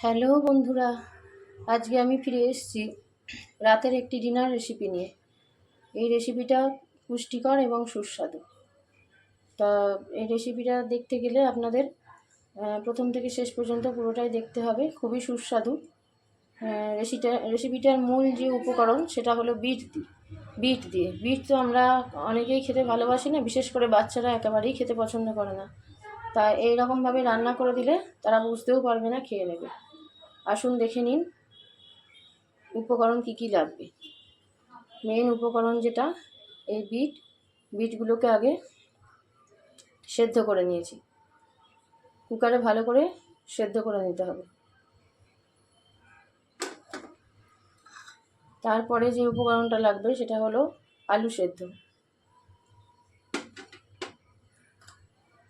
Hello বন্ধুরা, আজকে আমি ফিরে এসেছি রাতের একটি ডিনার রেসিপি নিয়ে। এই রেসিপিটা পুষ্টিকর এবং সুস্বাদু। তা এই রেসিপিটা দেখতে গেলে আপনাদের প্রথম থেকে শেষ পর্যন্ত পুরোটাই দেখতে হবে। খুবই সুস্বাদু। রেসিপিটার মূল যে উপকরণ সেটা হলো বিট দিয়ে। বিট তো আমরা অনেকেই খেতে ভালোবাসি না, বিশেষ করে বাচ্চারা একেবারেই খেতে পছন্দ করে না। তা এইরকমভাবে রান্না করে দিলে তারা বুঝতেও পারবে না, খেয়ে নেবে। আসুন দেখে নিন উপকরণ কি কি লাগবে। মেন উপকরণ যেটা, এই বিটগুলোকে আগে সেদ্ধ করে নিয়েছি। কুকারে ভালো করে সেদ্ধ করে নিতে হবে। তারপরে যে উপকরণটা লাগবে সেটা হলো আলু সেদ্ধ।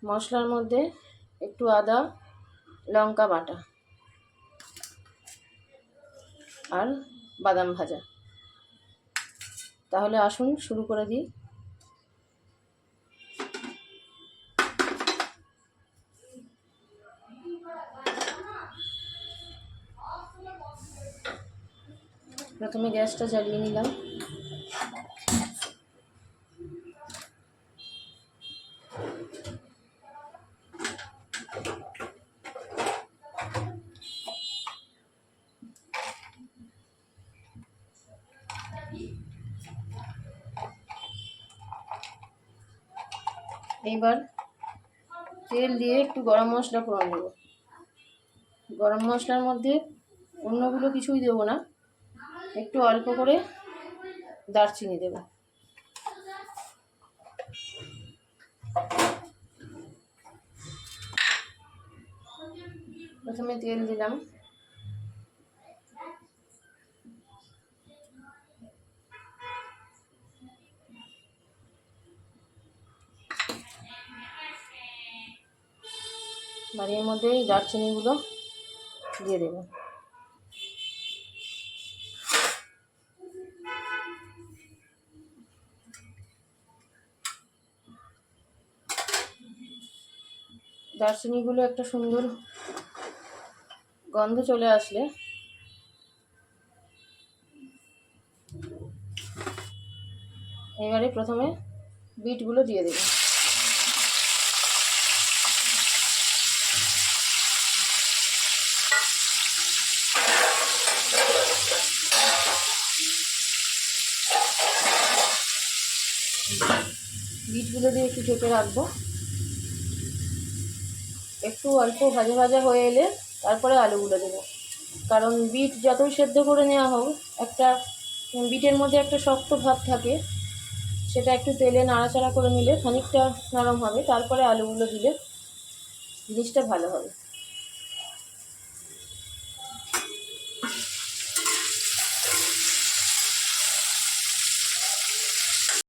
মশলার মধ্যে একটু আদা, লঙ্কা বাটা আর বাদাম ভাজা। তাহলে আসুন শুরু করে দিই। প্রথমে গ্যাসটা জ্বালিয়ে নিলাম। এইবার তেল দিয়ে একটু গরম মশলা ফোড়ন দেবো। গরম মশলার মধ্যে অন্যগুলো কিছুই দেবো না, একটু অল্প করে দারচিনি দেব। প্রথমে তেল দিলাম, এর মধ্যে এই দারচিনিগুলো দিয়ে দেব। দারচিনিগুলো একটা সুন্দর গন্ধ চলে আসলে এবারে প্রথমে বিটগুলো দিয়ে দেব। বিটগুলো দিয়ে একটু ঢেকে রাখবো। একটু অল্প ভাজা ভাজা হয়ে এলে তারপরে আলুগুলো দেবো। কারণ বিট যতই সেদ্ধ করে নেওয়া হোক, একটা বিটের মধ্যে একটা শক্ত ভাব থাকে, সেটা একটু তেলে নাড়াচাড়া করে নিলে খানিকটা নরম হবে। তারপরে আলুগুলো দিলে জিনিসটা ভালো হবে।